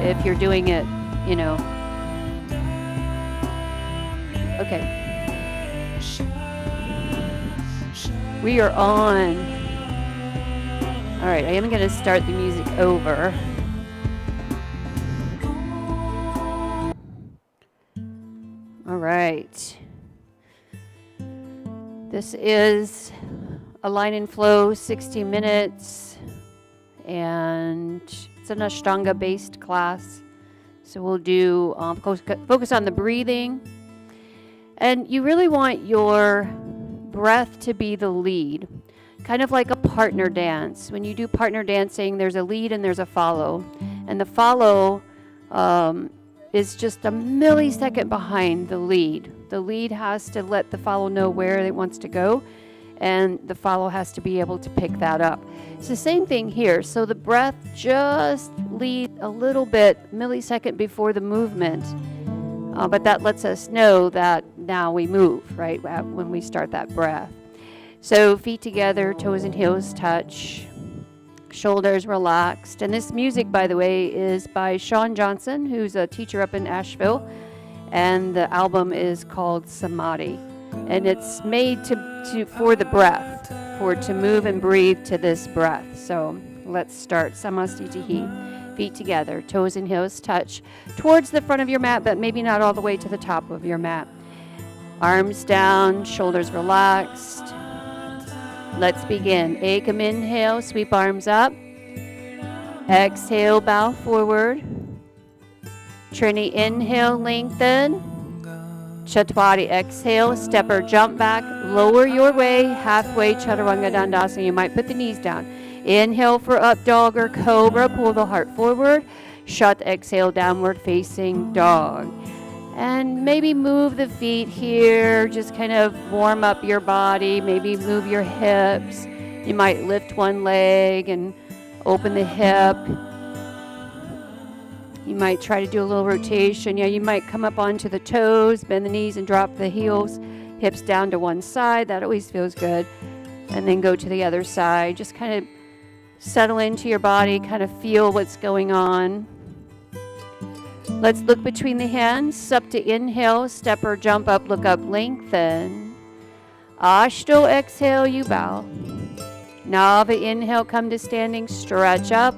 if you're doing it, you know. Okay. We are on. All right, I am going to start the music over. All right. This is a line and flow, 60 minutes, and it's an Ashtanga based class. So we'll do focus on the breathing. And you really want your breath to be the lead, kind of like a partner dance. When you do partner dancing, there's a lead and there's a follow. And the follow is just a millisecond behind the lead. The lead has to let the follow know where it wants to go, and the follow has to be able to pick that up. It's the same thing here. So the breath just lead a little bit, millisecond before the movement, but that lets us know that now we move, right, when we start that breath. So feet together, toes and heels touch, shoulders relaxed. And this music, by the way, is by Sean Johnson, who's a teacher up in Asheville, and the album is called Samadhi. And it's made for the breath, to move and breathe to this breath. So let's start. Samastitihi. Feet together, toes and heels touch towards the front of your mat, but maybe not all the way to the top of your mat. Arms down, shoulders relaxed. Let's begin. Ekam inhale, sweep arms up. Exhale, bow forward. Trini inhale, lengthen. Chaturanga exhale, step or jump back. Lower your way, halfway Chaturanga Dandasana. You might put the knees down. Inhale for up dog or cobra, pull the heart forward. Shut, exhale, downward facing dog. And maybe move the feet here, just kind of warm up your body, maybe move your hips. You might lift one leg and open the hip. You might try to do a little rotation. Yeah, you might come up onto the toes, bend the knees and drop the heels, hips down to one side. That always feels good. And then go to the other side. Just kind of settle into your body, kind of feel what's going on. Let's look between the hands. Supta inhale, step or jump up, look up, lengthen. Ashto exhale, you bow. Nava inhale, come to standing, stretch up.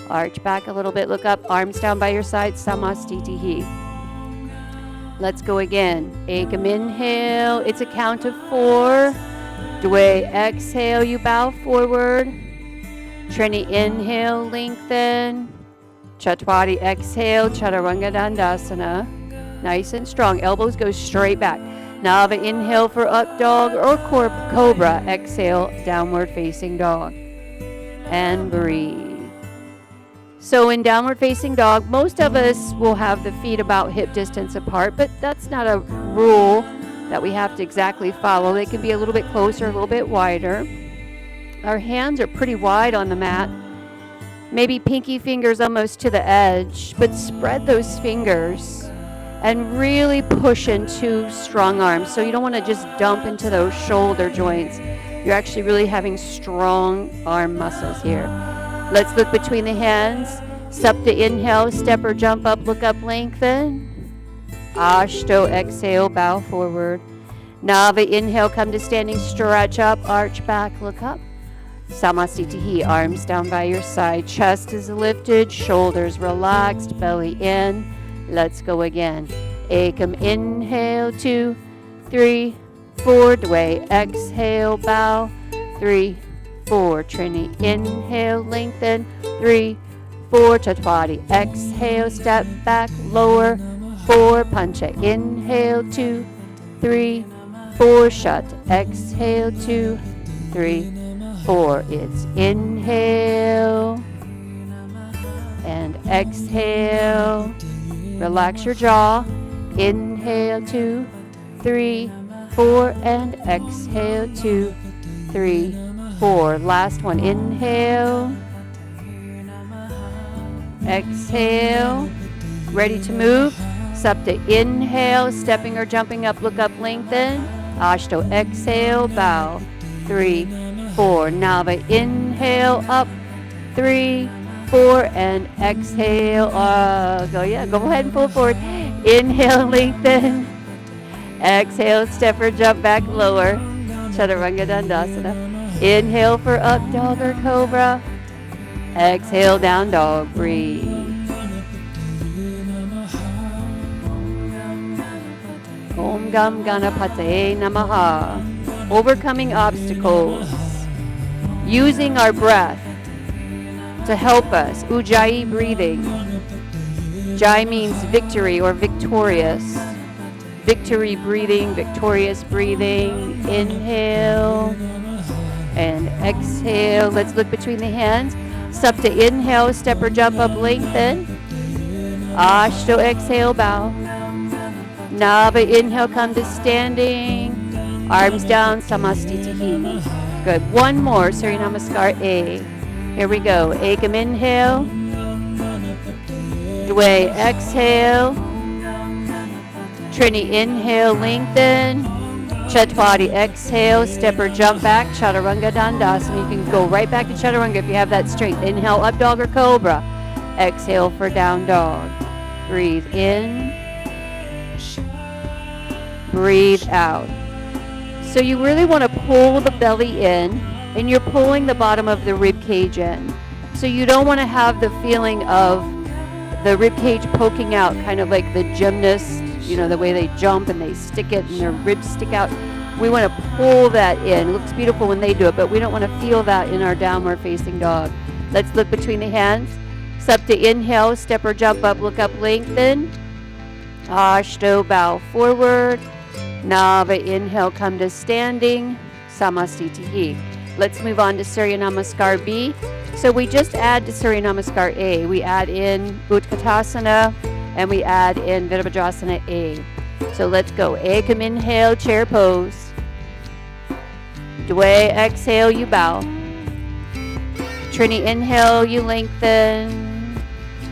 Arch back a little bit, look up, arms down by your side, Samastitihi. Let's go again. Ekam inhale, it's a count of 4. Dwe exhale, you bow forward. Trini inhale, lengthen. Chaturanga exhale, Chaturanga Dandasana. Nice and strong. Elbows go straight back. Nava inhale for up dog or cobra. Exhale, downward facing dog. And breathe. So in downward facing dog, most of us will have the feet about hip distance apart, but that's not a rule that we have to exactly follow. They can be a little bit closer, a little bit wider. Our hands are pretty wide on the mat. Maybe pinky fingers almost to the edge, but spread those fingers and really push into strong arms. So you don't want to just dump into those shoulder joints. You're actually really having strong arm muscles here. Let's look between the hands. Supta inhale, step or jump up, look up, lengthen. Ashto exhale, bow forward. Nava inhale, come to standing, stretch up, arch back, look up. Samastitihi, arms down by your side. Chest is lifted, shoulders relaxed, belly in. Let's go again. Ekam inhale, 2, 3, 4. Dwe exhale, bow. 3, 4. Trini inhale, lengthen. 3, 4. Chaturanga exhale, step back, lower. 4. Pancha inhale, 2, 3, 4. Shut exhale, 2, 3, 4. It's inhale and exhale. Relax your jaw. Inhale, 2, 3, 4, and exhale, 2, 3, 4. Last one. Inhale. Exhale. Ready to move. Supta inhale, stepping or jumping up, look up, lengthen. Ashto exhale, bow. 3, 4. Nava inhale, up. 3, 4, and exhale. Go ahead and pull forward. Inhale, lengthen. Exhale, step or jump back lower. Chaturanga Dandasana. Inhale for up dog or cobra. Exhale, down dog. Breathe. Om Gam Ganapate Namaha. Overcoming obstacles. Using our breath to help us. Ujjayi breathing. Jai means victory or victorious. Victory breathing, victorious breathing. Inhale and exhale. Let's look between the hands. Supta inhale, step or jump up, lengthen. Ashto exhale, bow. Nava inhale, come to standing. Arms down, samastitihi. Good. One more, Surya Namaskar A. Here we go. Ekam inhale. Dwe exhale. Trini inhale, lengthen. Chatwari exhale, step or jump back. Chaturanga Dandasana. You can go right back to Chaturanga if you have that strength. Inhale, up dog or cobra. Exhale for down dog. Breathe in. Breathe out. So you really want to pull the belly in, and you're pulling the bottom of the rib cage in. So you don't want to have the feeling of the rib cage poking out, kind of like the gymnast, you know, the way they jump and they stick it and their ribs stick out. We want to pull that in. It looks beautiful when they do it, but we don't want to feel that in our downward facing dog. Let's look between the hands. Supta inhale, step or jump up, look up, lengthen. Ashto, bow forward. Nava inhale, come to standing. Samastitihi. Let's move on to Surya Namaskar B. So we just add to Surya Namaskar A. We add in Utkatasana and we add in Virabhadrasana A. So let's go. Ekam inhale, chair pose. Dwe exhale, you bow. Trini inhale, you lengthen.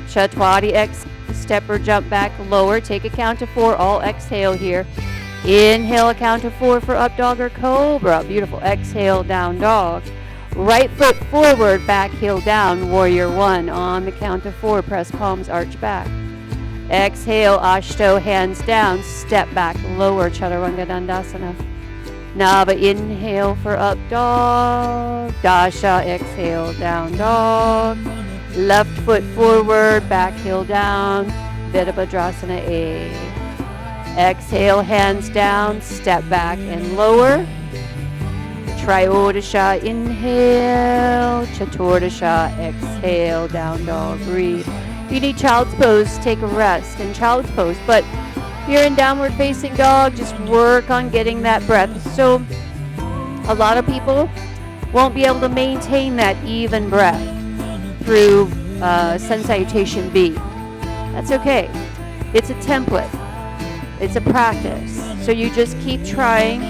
Chatwari exhale, step or jump back lower. Take a count of 4. All exhale here. Inhale, a count of 4 for up dog or cobra. Beautiful. Exhale, down dog. Right foot forward, back heel down. Warrior 1. On the count of 4, press palms, arch back. Exhale, Ashto, hands down. Step back lower, Chaturanga Dandasana. Nava inhale for up dog. Dasha, exhale, down dog. Left foot forward, back heel down. Virabhadrasana A. Exhale, hands down, step back and lower. Triodasha, inhale. Chaturdasha, exhale, down dog, breathe. If you need child's pose, take a rest in child's pose. But if you're in downward facing dog, just work on getting that breath. So a lot of people won't be able to maintain that even breath through Sun Salutation B. That's okay. It's a template. It's a practice. So you just keep trying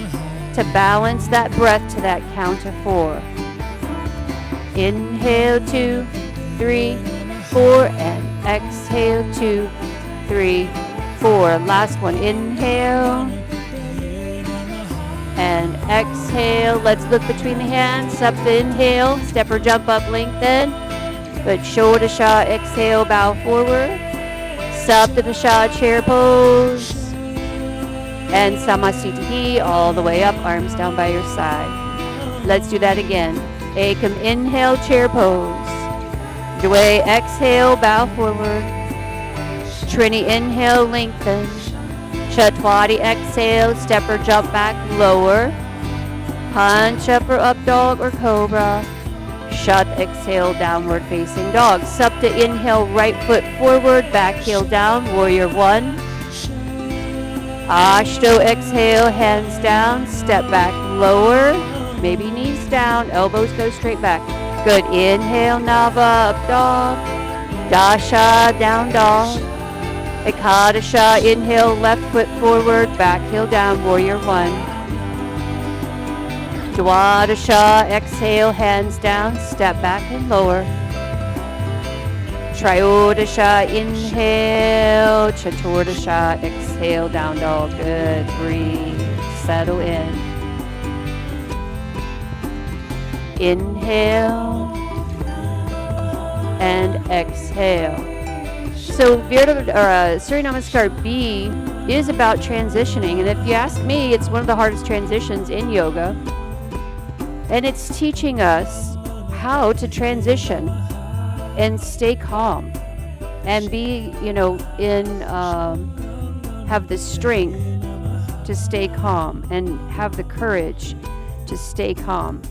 to balance that breath to that count of 4. Inhale, 2, 3, 4, and exhale, 2, 3, 4. Last one. Inhale and exhale. Let's look between the hands. Up the inhale, step or jump up, lengthen. Good. Shodasha, exhale, bow forward. Saptadasha, chair pose. And Samastitihi, all the way up, arms down by your side. Let's do that again. Ekam inhale, chair pose. Dwe exhale, bow forward. Trini inhale, lengthen. Chatwari exhale, step or jump back, lower. Punch up or up dog or cobra. Shat exhale, downward facing dog. Supta inhale, right foot forward, back heel down, warrior 1. Ashto exhale, hands down, step back lower, maybe knees down, elbows go straight back. Good. Inhale, Nava, up dog. Dasha, down dog. Ekadasha, inhale, left foot forward, back heel down, warrior 1. Dwadasha, exhale, hands down, step back and lower. Triodasha, inhale. Chaturdasha, exhale, down dog. Good. Breathe. Settle in. Inhale. and exhale. So Surya Namaskar B is about transitioning, and if you ask me, it's one of the hardest transitions in yoga, and it's teaching us how to transition and stay calm and be, have the strength to stay calm and have the courage to stay calm.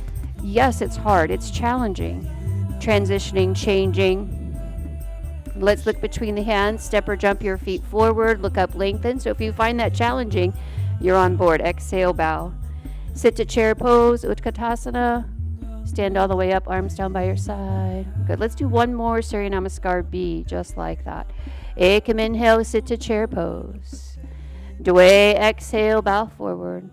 Yes, it's hard, it's challenging, transitioning, changing. Let's look between the hands, step or jump your feet forward, look up, lengthen. So if you find that challenging, you're on board. Exhale, bow. Sit to chair pose, Utkatasana. Stand all the way up, arms down by your side. Good. Let's do one more Surya Namaskar B, just like that. Ekam inhale, sit to chair pose. Dwe, exhale, bow forward.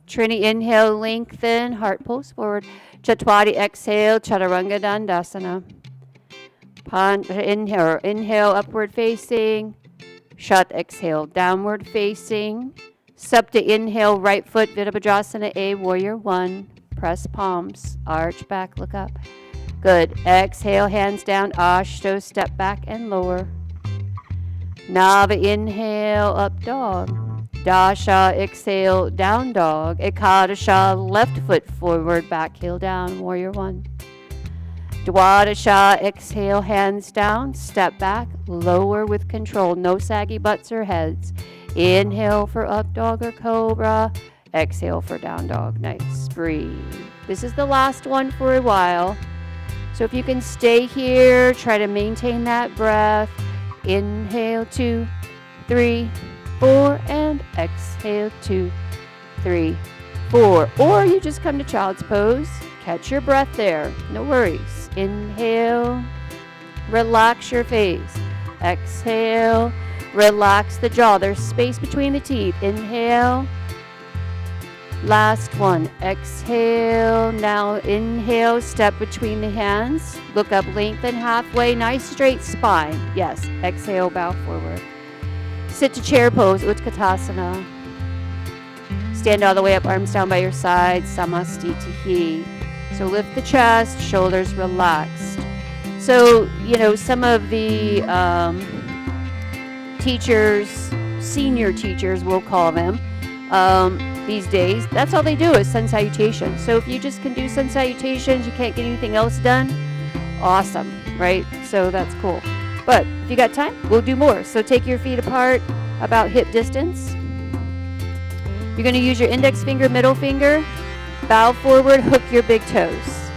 Trini, inhale, lengthen, heart pulse forward. Chatwari, exhale, Chaturanga Dandasana. Inhale, upward facing. Shat, exhale, downward facing. Supta, inhale, right foot, Virabhadrasana A, warrior one. Press palms, arch back, look up. Good. Exhale, hands down, Ashto, step back and lower. Nava, inhale, up dog. Dasha, exhale, down dog. Ekadasha, left foot forward, back heel down, warrior one. Dwadasha, exhale, hands down, step back, lower with control, no saggy butts or heads. Inhale for up dog or cobra, exhale for down dog. Nice, breathe. This is the last one for a while. So if you can stay here, try to maintain that breath. Inhale, 2, 3, 4, and exhale, 2, 3, 4. Or you just come to child's pose. Catch your breath there. No worries. Inhale. Relax your face. Exhale. Relax the jaw. There's space between the teeth. Inhale. Last one. Exhale. Now inhale. Step between the hands. Look up, lengthen halfway. Nice straight spine. Yes. Exhale. Bow forward. Sit to chair pose. Utkatasana. Stand all the way up, arms down by your side. Samastitihi. So lift the chest, shoulders relaxed. So, some of the teachers, senior teachers, we'll call them, these days, that's all they do is sun salutations. So if you just can do sun salutations, you can't get anything else done, awesome, right? So that's cool. But if you got time, we'll do more. So take your feet apart about hip distance. You're going to use your index finger, middle finger. Bow forward, hook your big toes.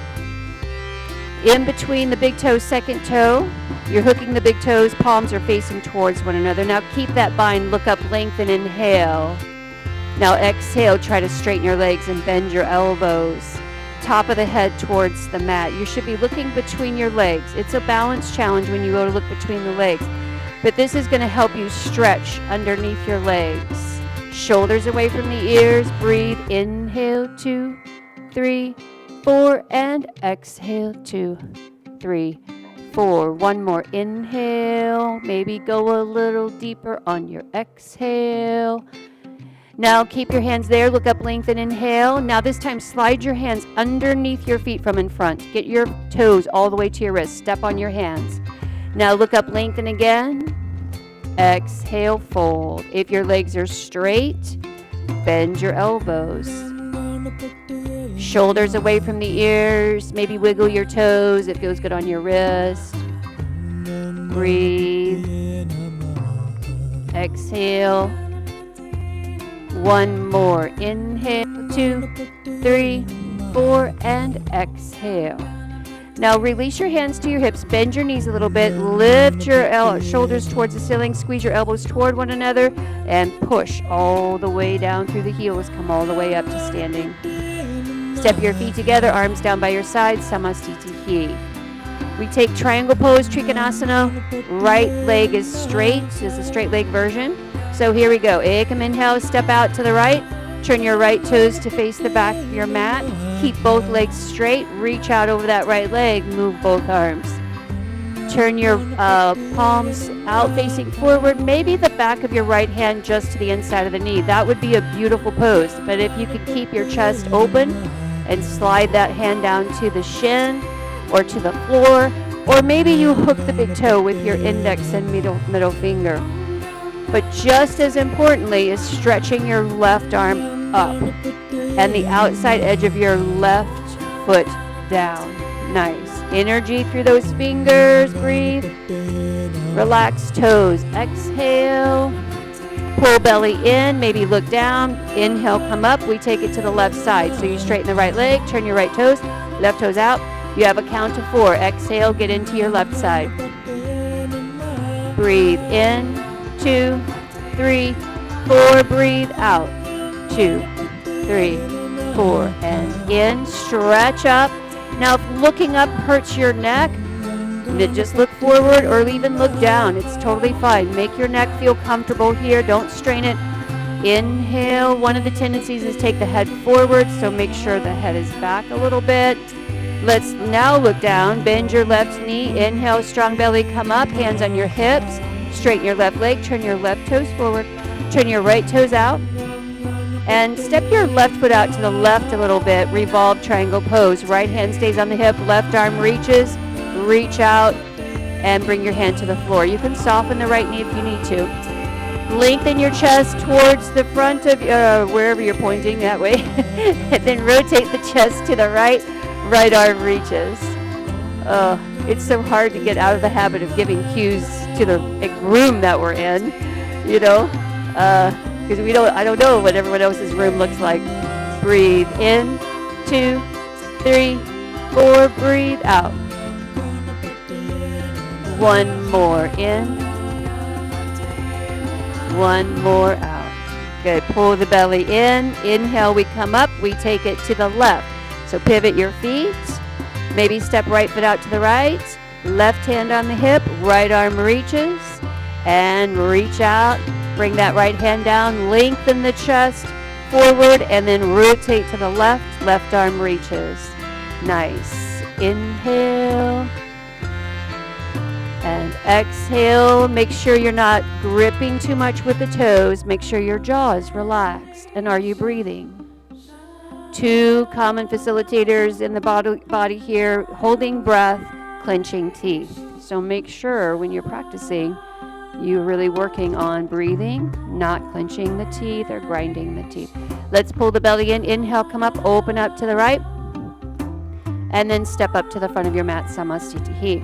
In between the big toe, second toe, you're hooking the big toes, palms are facing towards one another. Now keep that bind, look up, lengthen, inhale. Now exhale, try to straighten your legs and bend your elbows. Top of the head towards the mat. You should be looking between your legs. It's a balance challenge when you go to look between the legs. But this is going to help you stretch underneath your legs. Shoulders away from the ears. Breathe. Inhale, 2, 3, 4, and exhale, 2, 3, 4. One more. Inhale. Maybe go a little deeper on your exhale. Now keep your hands there. Look up, lengthen, inhale. Now this time slide your hands underneath your feet from in front. Get your toes all the way to your wrists. Step on your hands. Now look up, lengthen again. Exhale, fold. If your legs are straight, bend your elbows. Shoulders away from the ears. Maybe wiggle your toes. It feels good on your wrist. Breathe. Exhale. One more. Inhale, 2, 3, 4, and exhale. Now release your hands to your hips. Bend your knees a little bit. Lift your shoulders towards the ceiling. Squeeze your elbows toward one another. And push all the way down through the heels. Come all the way up to standing. Step your feet together. Arms down by your sides. Samastitihi. We take triangle pose, Trikonasana. Right leg is straight. This is a straight leg version. So here we go. Ekam inhale, step out to the right. Turn your right toes to face the back of your mat. Keep both legs straight. Reach out over that right leg. Move both arms. Turn your palms out facing forward. Maybe the back of your right hand just to the inside of the knee. That would be a beautiful pose. But if you could keep your chest open and slide that hand down to the shin or to the floor, Or maybe you hook the big toe with your index and middle finger. But just as importantly is stretching your left arm up and the outside edge of your left foot down. Nice. Energy through those fingers. Breathe. Relax toes. Exhale. Pull belly in. Maybe look down. Inhale, come up. We take it to the left side. So you straighten the right leg. Turn your right toes. Left toes out. You have a count of 4. Exhale. Get into your left side. Breathe in. 2, 3, 4. Breathe out. 2, 3, 4. And in. Stretch up. Now, if looking up hurts your neck, just look forward or even look down. It's totally fine. Make your neck feel comfortable here. Don't strain it. Inhale. One of the tendencies is take the head forward, so make sure the head is back a little bit. Let's now look down. Bend your left knee. Inhale, strong belly, come up. Hands on your hips. Straighten your left leg. Turn your left toes forward. Turn your right toes out. And step your left foot out to the left a little bit. Revolve triangle pose. Right hand stays on the hip. Left arm reaches. Reach out and bring your hand to the floor. You can soften the right knee if you need to. Lengthen your chest towards the front of wherever you're pointing, that way. And then rotate the chest to the right. Right arm reaches. It's so hard to get out of the habit of giving cues to the room that we're in, you know, because I don't know what everyone else's room looks like. Breathe in, 2, 3, 4. Breathe out. 1 more in. 1 more out. Good. Pull the belly in. Inhale, we come up. We take it to the left. So pivot your feet. Maybe step right foot out to the right. Left hand on the hip. Right arm reaches. And reach out. Bring that right hand down. Lengthen the chest forward. And then rotate to the left. Left arm reaches. Nice. Inhale. And exhale. Make sure you're not gripping too much with the toes. Make sure your jaw is relaxed. And are you breathing? 2 common facilitators in the body here, holding breath, clenching teeth. So make sure when you're practicing, you're really working on breathing, not clenching the teeth or grinding the teeth. Let's pull the belly in. Inhale, come up, open up to the right. And then step up to the front of your mat, Samasthiti.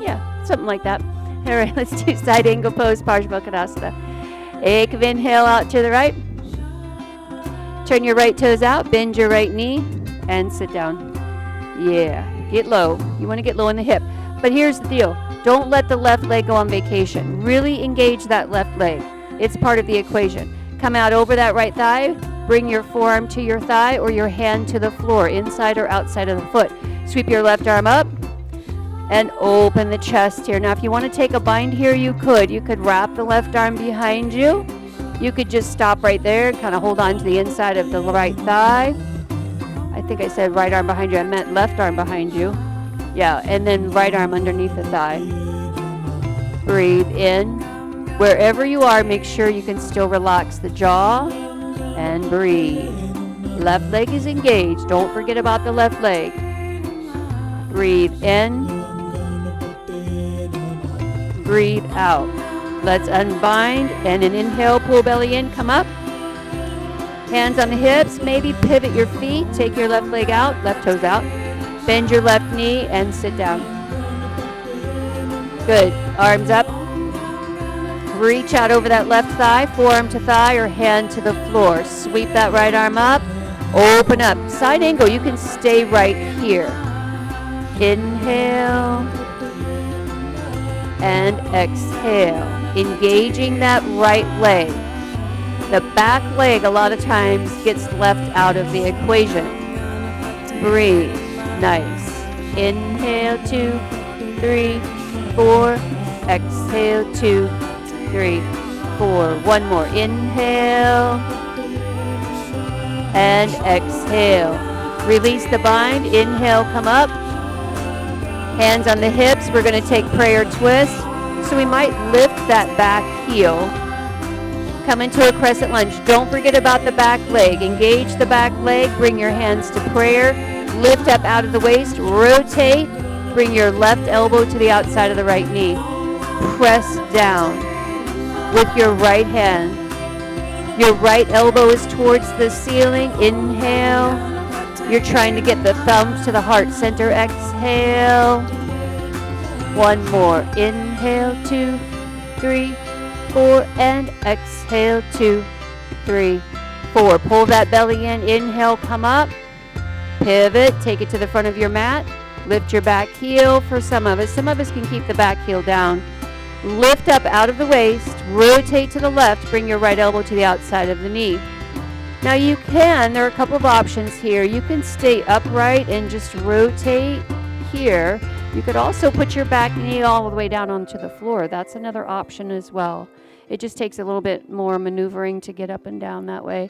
Yeah, something like that. All right, let's do side angle pose, Parsvakonasana. Inhale out to the right. Turn your right toes out, bend your right knee, and sit down. Yeah, get low. You want to get low in the hip. But here's the deal. Don't let the left leg go on vacation. Really engage that left leg. It's part of the equation. Come out over that right thigh. Bring your forearm to your thigh or your hand to the floor, inside or outside of the foot. Sweep your left arm up and open the chest here. Now, if you want to take a bind here, you could. You could wrap the left arm behind you. You could just stop right there, kind of hold on to the inside of the right thigh. I think I said right arm behind you. I meant left arm behind you. Yeah, and then right arm underneath the thigh. Breathe in. Wherever you are, make sure you can still relax the jaw and breathe. Left leg is engaged. Don't forget about the left leg. Breathe in. Breathe out. Let's unbind and an inhale, pull belly in, come up. Hands on the hips, maybe pivot your feet, take your left leg out, left toes out. Bend your left knee and sit down. Good, arms up. Reach out over that left thigh, forearm to thigh or hand to the floor. Sweep that right arm up, open up. Side angle, you can stay right here. Inhale and exhale. Engaging that right leg. The back leg a lot of times gets left out of the equation. Breathe. Nice. Inhale, 2, 3, 4. Exhale, 2, 3, 4. One more. Inhale and exhale. Release the bind. Inhale, come up. Hands on the hips. We're going to take prayer twist. So we might lift that back heel. Come into a crescent lunge. Don't forget about the back leg. Engage the back leg. Bring your hands to prayer. Lift up out of the waist, rotate, bring your left elbow to the outside of the right knee. Press down with your right hand. Your right elbow is towards the ceiling. Inhale. You're trying to get the thumbs to the heart center. Exhale. One more. Inhale, 2, 3, 4, and exhale, 2, 3, 4. Pull that belly in. Inhale, come up. Pivot, take it to the front of your mat. Lift your back heel for some of us. Some of us can keep the back heel down. Lift up out of the waist, rotate to the left, bring your right elbow to the outside of the knee. Now there are a couple of options here. You can stay upright and just rotate here. You could also put your back knee all the way down onto the floor. That's another option as well. It just takes a little bit more maneuvering to get up and down that way.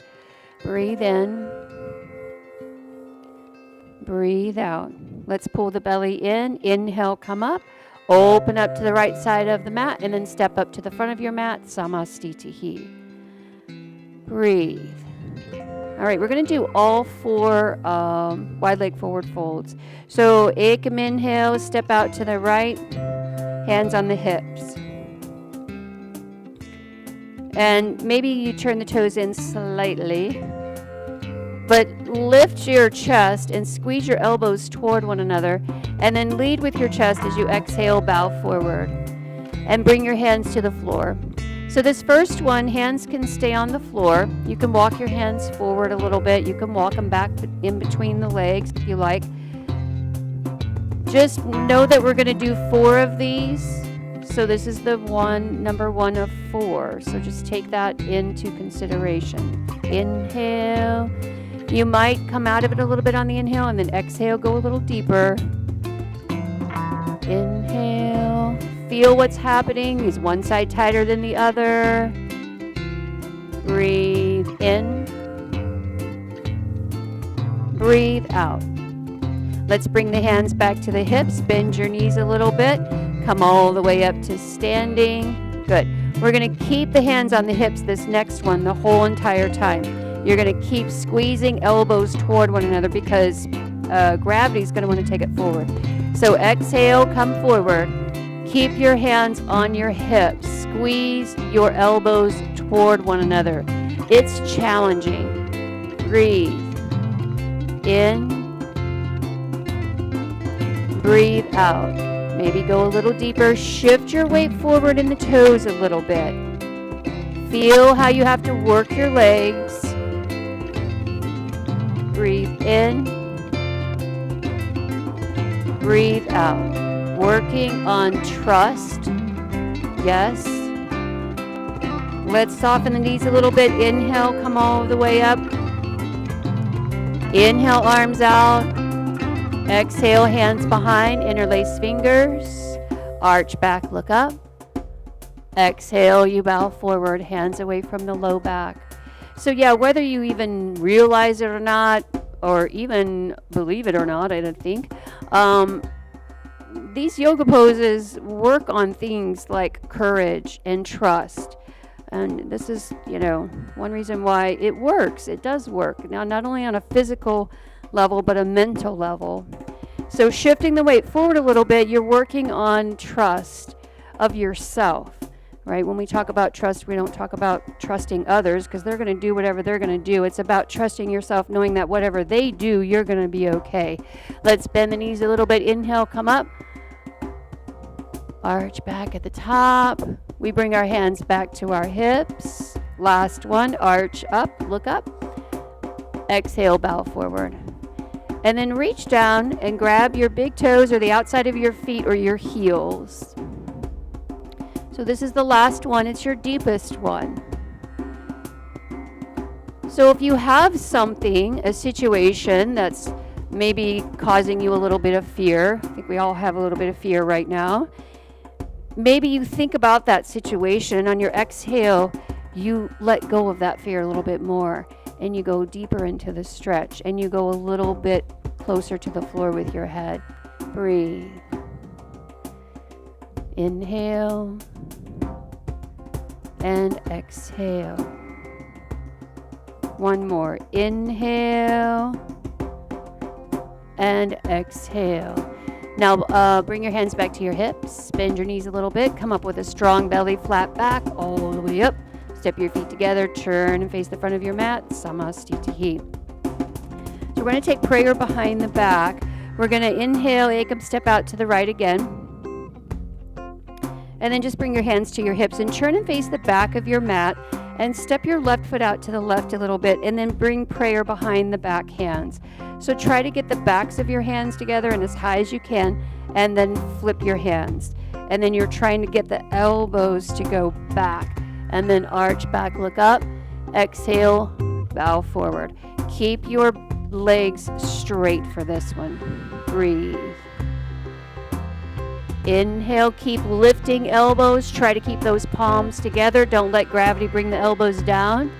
Breathe in. Breathe out. Let's pull the belly in. Inhale, come up. Open up to the right side of the mat and then step up to the front of your mat. Samastitihi. Breathe. All right, we're going to do all 4 wide leg forward folds. So ekam inhale, step out to the right, hands on the hips. And maybe you turn the toes in slightly. But lift your chest and squeeze your elbows toward one another, and then lead with your chest as you exhale, bow forward, and bring your hands to the floor. So this first one, hands can stay on the floor. You can walk your hands forward a little bit. You can walk them back in between the legs if you like. Just know that we're going to do 4 of these. So this is the number 1 of 4. So just take that into consideration. Inhale. You might come out of it a little bit on the inhale and then exhale, go a little deeper. Inhale. Feel what's happening. Is one side tighter than the other? Breathe in. Breathe out. Let's bring the hands back to the hips. Bend your knees a little bit. Come all the way up to standing. Good. We're going to keep the hands on the hips this next one the whole entire time. You're going to keep squeezing elbows toward one another because gravity is going to want to take it forward. So exhale, come forward. Keep your hands on your hips. Squeeze your elbows toward one another. It's challenging. Breathe in. Breathe out. Maybe go a little deeper. Shift your weight forward in the toes a little bit. Feel how you have to work your legs. Breathe in. Breathe out. Working on trust. Yes. Let's soften the knees a little bit. Inhale, come all the way up. Inhale, arms out. Exhale, hands behind, interlace fingers. Arch back, look up. Exhale, you bow forward, hands away from the low back. So yeah, whether you even realize it or not, or even believe it or not, I don't think, these yoga poses work on things like courage and trust. And this is, one reason why it works. It does work. Now, not only on a physical level, but a mental level. So shifting the weight forward a little bit, you're working on trust of yourself, right? When we talk about trust, we don't talk about trusting others because they're going to do whatever they're going to do. It's about trusting yourself, knowing that whatever they do, you're going to be okay. Let's bend the knees a little bit. Inhale, come up. Arch back at the top. We bring our hands back to our hips. Last one, arch up, look up. Exhale, bow forward. And then reach down and grab your big toes or the outside of your feet or your heels. So this is the last one. It's your deepest one. So if you have something, a situation that's maybe causing you a little bit of fear, I think we all have a little bit of fear right now. Maybe you think about that situation. On your exhale, you let go of that fear a little bit more and you go deeper into the stretch and you go a little bit closer to the floor with your head. Breathe. Inhale and exhale. One more. Inhale and exhale. Now bring your hands back to your hips, bend your knees a little bit, come up with a strong belly, flat back, all the way up. Step your feet together, turn and face the front of your mat, Samastitihi. So we're going to take prayer behind the back. We're going to inhale, Ekam, step out to the right again. And then just bring your hands to your hips and turn and face the back of your mat and step your left foot out to the left a little bit and then bring prayer behind the back hands. So try to get the backs of your hands together and as high as you can and then flip your hands. And then you're trying to get the elbows to go back and then arch back, look up, exhale, bow forward. Keep your legs straight for this one. Breathe. Inhale, keep lifting elbows. Try to keep those palms together. Don't let gravity bring the elbows down.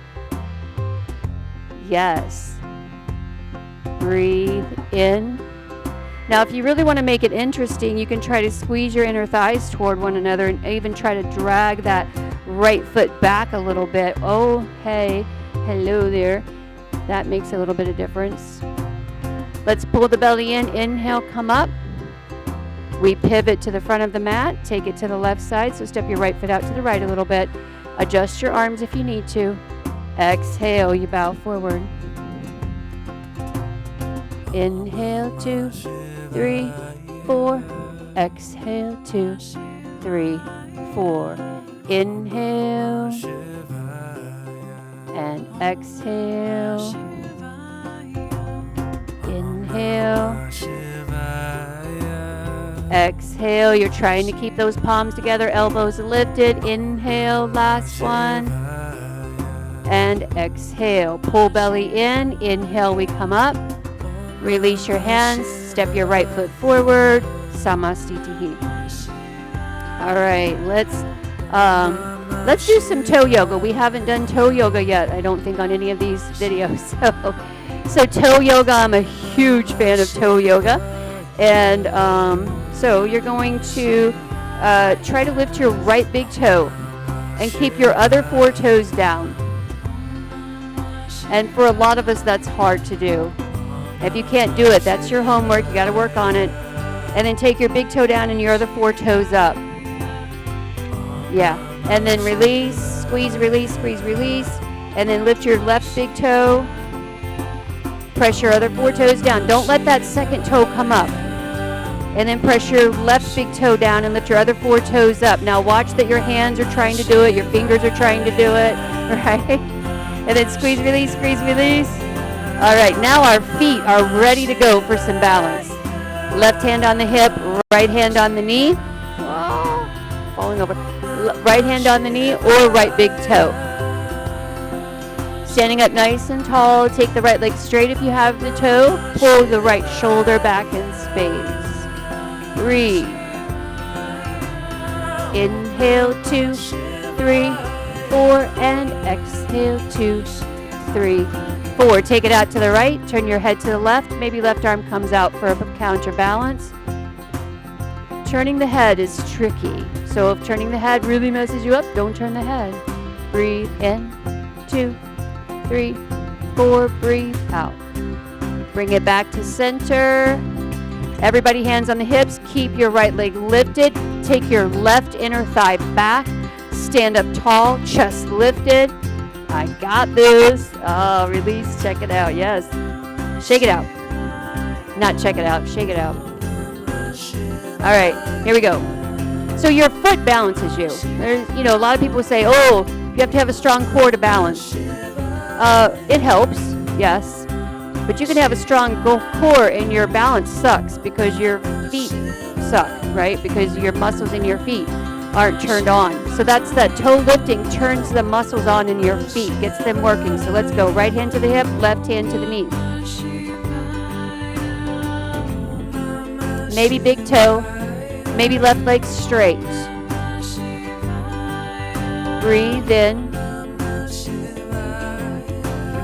Yes. Breathe in. Now, if you really want to make it interesting, you can try to squeeze your inner thighs toward one another and even try to drag that right foot back a little bit. Oh, hey, hello there. That makes a little bit of difference. Let's pull the belly in. Inhale, come up. We pivot to the front of the mat. Take it to the left side. So step your right foot out to the right a little bit. Adjust your arms if you need to. Exhale, you bow forward. Inhale, 2, 3, 4. Exhale, 2, 3, 4. Inhale and exhale. Inhale. Exhale. You're trying to keep those palms together, elbows lifted. Inhale, last one. And exhale. Pull belly in. Inhale, we come up. Release your hands. Step your right foot forward. Samastitihi. All right, let's do some toe yoga. We haven't done toe yoga yet, I don't think, on any of these videos. So toe yoga, I'm a huge fan of toe yoga. And so you're going to try to lift your right big toe and keep your other 4 toes down. And for a lot of us, that's hard to do. If you can't do it, that's your homework. You got to work on it. And then take your big toe down and your other 4 toes up. Yeah. And then release, squeeze, release, squeeze, release. And then lift your left big toe. Press your other 4 toes down. Don't let that second toe come up. And then press your left big toe down and lift your other 4 toes up. Now watch that your hands are trying to do it. Your fingers are trying to do it. Right? And then squeeze, release, squeeze, release. All right. Now our feet are ready to go for some balance. Left hand on the hip, right hand on the knee. Oh, falling over. Right hand on the knee or right big toe. Standing up nice and tall. Take the right leg straight if you have the toe. Pull the right shoulder back in space. Breathe. Inhale, 2, 3, 4, and exhale, 2, 3, 4. Take it out to the right. Turn your head to the left. Maybe left arm comes out for a counterbalance. Turning the head is tricky. So if turning the head really messes you up, don't turn the head. Breathe in. 2, 3, 4. Breathe out. Bring it back to center. Everybody hands on the hips. Keep your right leg lifted. Take your left inner thigh back. Stand up tall. Chest lifted. I got this. Oh, release. Check it out. Yes. Shake it out. Not check it out. Shake it out. All right. Here we go. So your foot balances you. There's, a lot of people say, oh, you have to have a strong core to balance. It helps. Yes. But you can have a strong core and your balance sucks because your feet suck, right? Because your muscles in your feet aren't turned on. So that's that toe lifting turns the muscles on in your feet, gets them working. So let's go. Right hand to the hip, left hand to the knee. Maybe big toe, maybe left leg straight. Breathe in.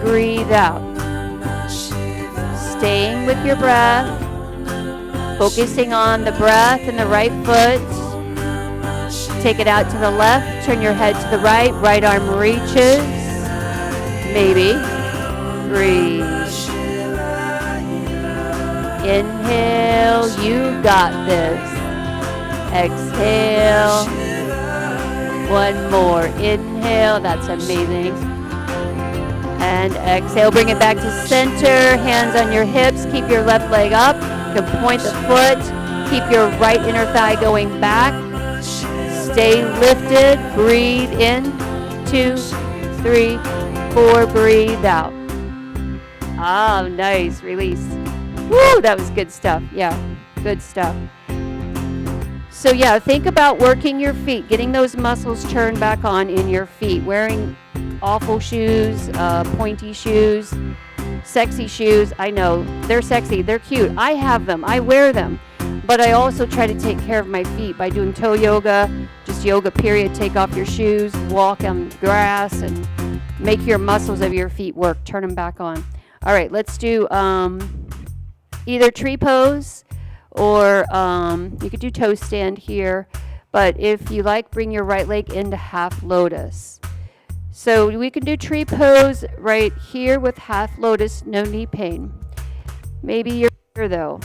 Breathe out. Staying with your breath. Focusing on the breath and the right foot. Take it out to the left. Turn your head to the right. Right arm reaches. Maybe. Breathe. Inhale, you got this. Exhale. One more. Inhale, that's amazing. And exhale, bring it back to center. Hands on your hips, keep your left leg up. You can point the foot. Keep your right inner thigh going back. Stay lifted. Breathe in. 2, 3, 4. Breathe out. Ah, nice. Release. Woo, that was good stuff. Yeah, good stuff. So yeah, think about working your feet, getting those muscles turned back on in your feet. Wearing awful shoes, pointy shoes, sexy shoes. I know, they're sexy, they're cute. I have them, I wear them. But I also try to take care of my feet by doing toe yoga, just yoga period. Take off your shoes, walk on grass, and make your muscles of your feet work. Turn them back on. All right, let's do either tree pose or you could do toe stand here. But if you like, bring your right leg into half lotus. So we can do tree pose right here with half lotus, no knee pain. Maybe you're here though.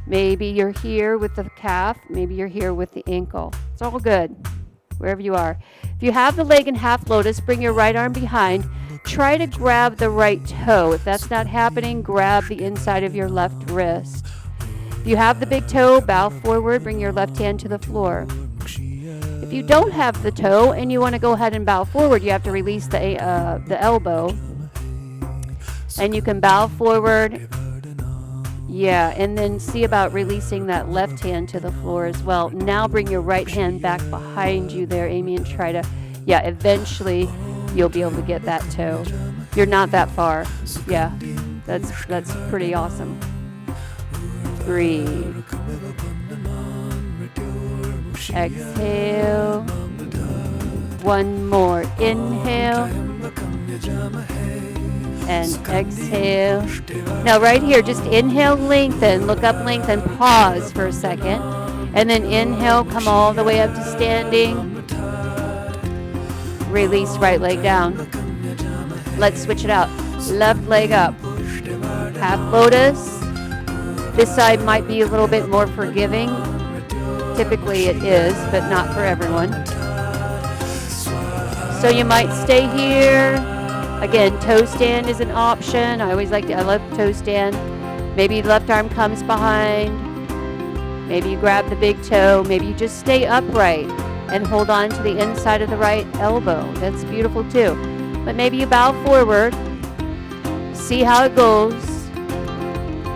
Maybe you're here with the calf. Maybe you're here with the ankle. It's all good, wherever you are. If you have the leg in half lotus, bring your right arm behind. Try to grab the right toe. If that's not happening, grab the inside of your left wrist. If you have the big toe, bow forward, bring your left hand to the floor. If you don't have the toe and you want to go ahead and bow forward, you have to release the elbow. And you can bow forward. Yeah, and then see about releasing that left hand to the floor as well. Now bring your right hand back behind you there, Amy, and try to, yeah, eventually you'll be able to get that toe. You're not that far. Yeah, that's pretty awesome. Breathe. Exhale. One more. Inhale. And exhale. Now right here, just inhale, lengthen, look up, lengthen, pause for a second. And then inhale, come all the way up to standing. Release right leg down. Let's switch it out. Left leg up. Half lotus. This side might be a little bit more forgiving. Typically it is, but not for everyone. So you might stay here. Again, toe stand is an option. I love toe stand. Maybe left arm comes behind. Maybe you grab the big toe. Maybe you just stay upright and hold on to the inside of the right elbow. That's beautiful too. But maybe you bow forward. See how it goes.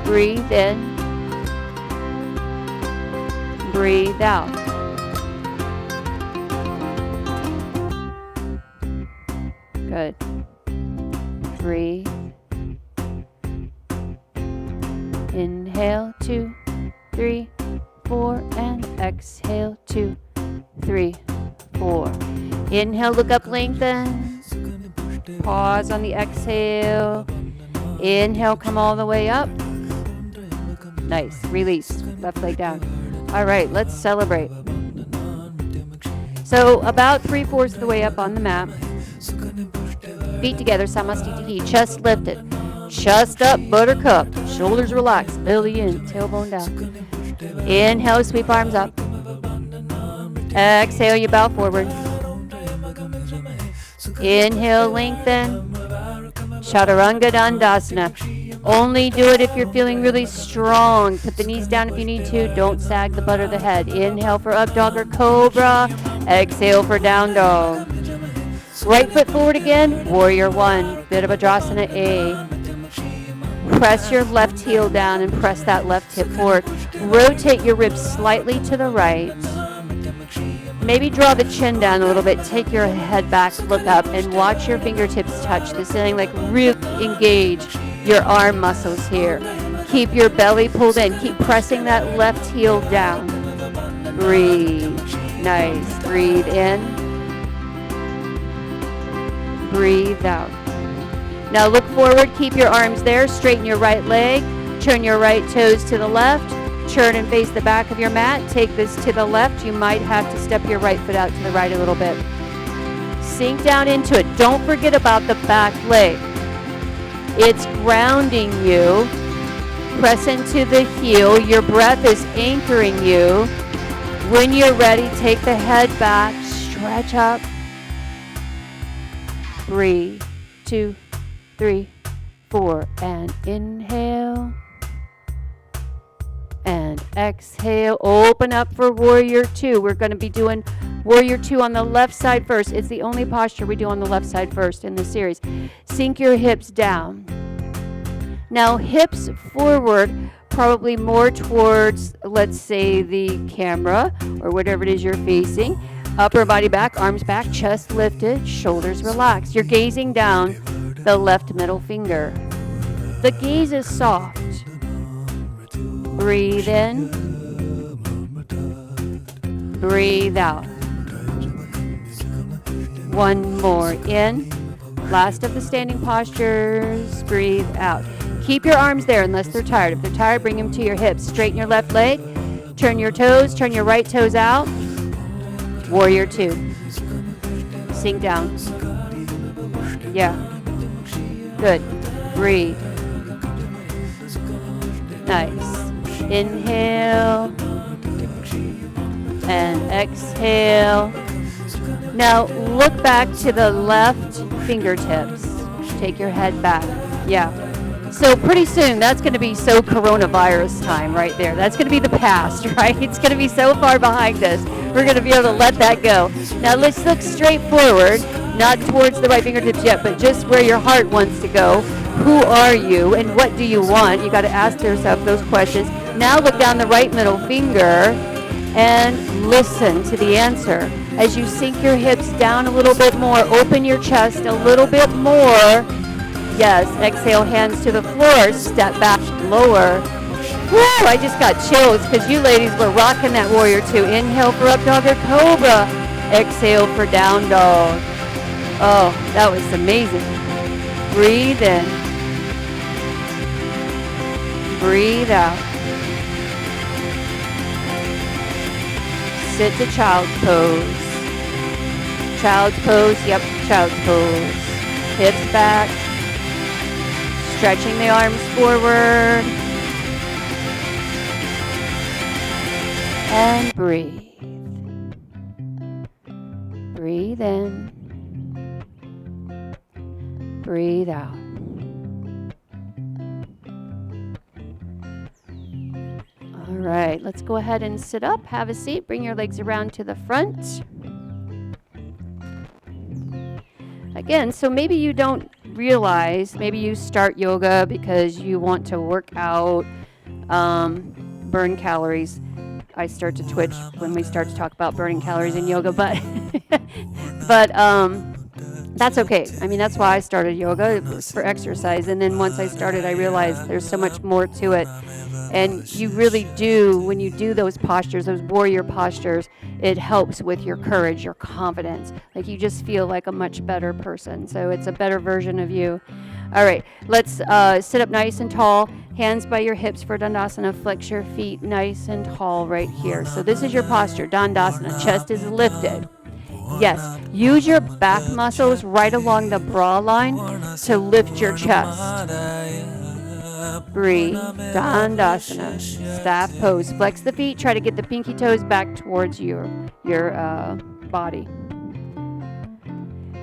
Breathe in. Breathe out. Good. Breathe. Inhale, 2, 3, 4, and exhale, 2, 3, 4. Inhale, look up, lengthen. Pause on the exhale. Inhale, come all the way up. Nice. Release. Left leg down. All right, let's celebrate. So about 3/4 of the way up on the mat. Feet together, samastiti, chest lifted. Chest up, buttercup. Shoulders relaxed, belly in, tailbone down. Inhale, sweep arms up. Exhale, you bow forward. Inhale, lengthen. Chaturanga Dandasana. Only do it if you're feeling really strong. Put the knees down if you need to. Don't sag the butt of the head. Inhale for up dog or cobra. Exhale for down dog. Right foot forward again. Warrior one. Bit of Vajrasana A. Press your left heel down and press that left hip forward. Rotate your ribs slightly to the right. Maybe draw the chin down a little bit. Take your head back, look up, and watch your fingertips touch the ceiling. Like really engage your arm muscles here. Keep your belly pulled in. Keep pressing that left heel down. Breathe. Nice. Breathe in. Breathe out. Now look forward. Keep your arms there. Straighten your right leg. Turn your right toes to the left. Turn and face the back of your mat. Take this to the left. You might have to step your right foot out to the right a little bit. Sink down into it. Don't forget about the back leg. It's grounding you Press into the heel. Your breath is anchoring you. When you're ready, take the head back, stretch up. Breathe. 2, 3, 4, and inhale. And exhale. Open up for Warrior 2. We're going to be doing Warrior 2 on the left side first. It's the only posture we do on the left side first in this series. Sink your hips down. Now, hips forward, probably more towards, let's say, the camera or whatever it is you're facing. Upper body back, arms back, chest lifted, shoulders relaxed. You're gazing down the left middle finger. The gaze is soft. Breathe in. Breathe out. One more in. Last of the standing postures. Breathe out. Keep your arms there unless they're tired. If they're tired, bring them to your hips. Straighten your left leg. Turn your toes. Turn your right toes out. Warrior 2. Sink down. Yeah. Good. Breathe. Nice. Inhale. And exhale. Now look back to the left fingertips. Take your head back. Yeah. So pretty soon, that's going to be so coronavirus time right there. That's going to be the past, right? It's going to be so far behind us. We're going to be able to let that go. Now let's look straight forward, not towards the right fingertips yet, but just where your heart wants to go. Who are you and what do you want? You got to ask yourself those questions. Now look down the right middle finger and listen to the answer. As you sink your hips down a little bit more, open your chest a little bit more. Yes, exhale, hands to the floor, step back, lower. Woo, I just got chills because you ladies were rocking that Warrior 2. Inhale for up dog or cobra. Exhale for down dog. Oh, that was amazing. Breathe in. Breathe out. Sit to child's pose. Child's pose, yep, child's pose. Hips back. Stretching the arms forward. And breathe. Breathe in. Breathe out. All right, let's go ahead and sit up. Have a seat. Bring your legs around to the front. Again, so maybe you don't realize, maybe you start yoga because you want to work out, burn calories. I start to twitch when we start to talk about burning calories in yoga, but that's okay. I mean, that's why I started yoga. It was for exercise. And then once I started, I realized there's so much more to it. And you really do, when you do those postures, those warrior postures, it helps with your courage, your confidence. Like you just feel like a much better person. So it's a better version of you. All right, let's sit up nice and tall. Hands by your hips for Dandasana. Flex your feet nice and tall right here. So this is your posture, Dandasana. Chest is lifted. Yes, use your back muscles right along the bra line to lift your chest. Breathe. Dandasana. Staff pose. Flex the feet. Try to get the pinky toes back towards your body.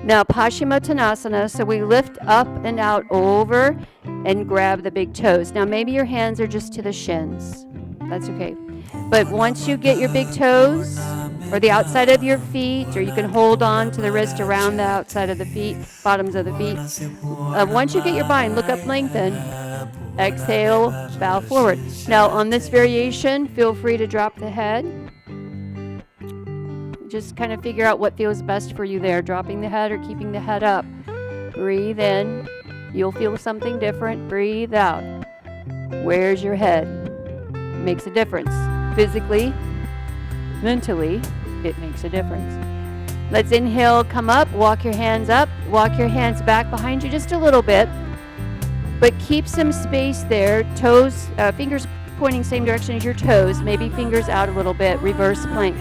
Now, Paschimottanasana. So we lift up and out over and grab the big toes. Now, maybe your hands are just to the shins. That's okay. But once you get your big toes or the outside of your feet, or you can hold on to the wrist around the outside of the feet, bottoms of the feet. Once you get your bind, look up, lengthen. Exhale, bow forward. Now, on this variation, feel free to drop the head. Just kind of figure out what feels best for you there, dropping the head or keeping the head up. Breathe in. You'll feel something different. Breathe out. Where's your head? Makes a difference. Physically, mentally, it makes a difference. Let's inhale, come up, walk your hands up, walk your hands back behind you just a little bit. But keep some space there. Toes, fingers pointing same direction as your toes. Maybe fingers out a little bit. Reverse plank.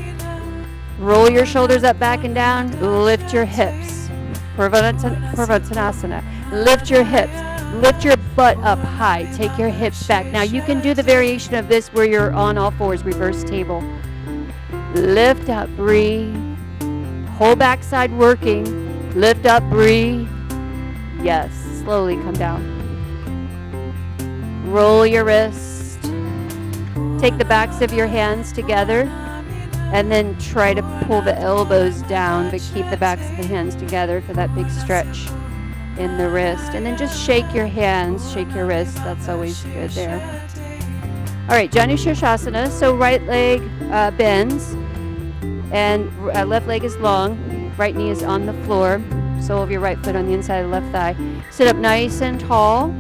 Roll your shoulders up, back, and down. Lift your hips. Purvantanasana. Lift your hips. Lift your butt up high. Take your hips back. Now you can do the variation of this where you're on all fours, reverse table. Lift up, breathe. Whole backside working. Lift up, breathe. Yes, slowly come down. Roll your wrist. Take the backs of your hands together and then try to pull the elbows down, but keep the backs of the hands together for that big stretch in the wrist. And then just shake your hands, shake your wrists. That's always good there. All right, Janu Shirshasana. So right leg bends and left leg is long. Right knee is on the floor. Sole of your right foot on the inside of the left thigh. Sit up nice and tall.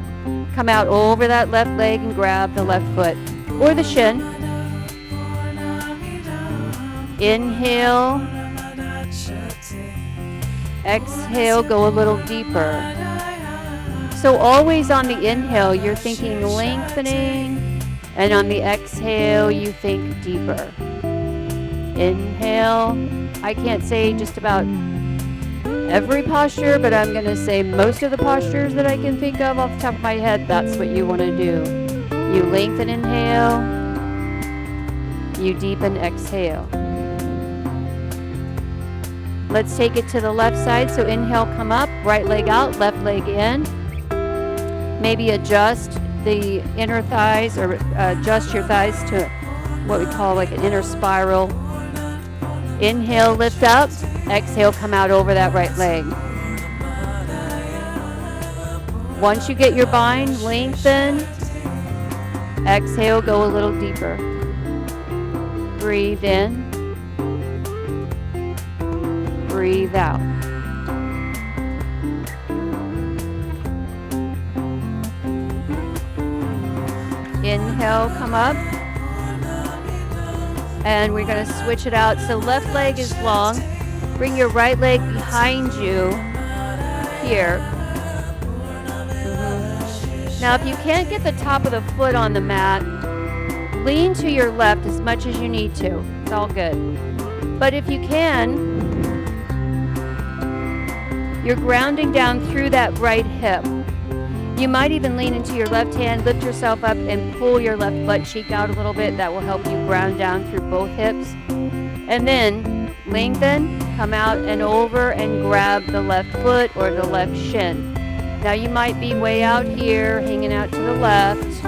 Come out over that left leg and grab the left foot or the shin. Inhale. Exhale, go a little deeper. So always on the inhale, you're thinking lengthening, and on the exhale, you think deeper. Inhale. I can't say just about every posture, but I'm going to say most of the postures that I can think of off the top of my head, that's what you want to do. You lengthen, inhale. You deepen, exhale. Let's take it to the left side. So inhale, come up, right leg out, left leg in. Maybe adjust the inner thighs or adjust your thighs to what we call like an inner spiral. Inhale, lift up. Exhale, come out over that right leg. Once you get your bind, lengthen. Exhale, go a little deeper. Breathe in. Breathe out. Inhale, come up. And we're going to switch it out. So left leg is long. Bring your right leg behind you here. Now if you can't get the top of the foot on the mat, lean to your left as much as you need to. It's all good. But if you can, you're grounding down through that right hip. You might even lean into your left hand, lift yourself up, and pull your left butt cheek out a little bit. That will help you ground down through both hips. And then lengthen, come out and over and grab the left foot or the left shin. Now you might be way out here, hanging out to the left,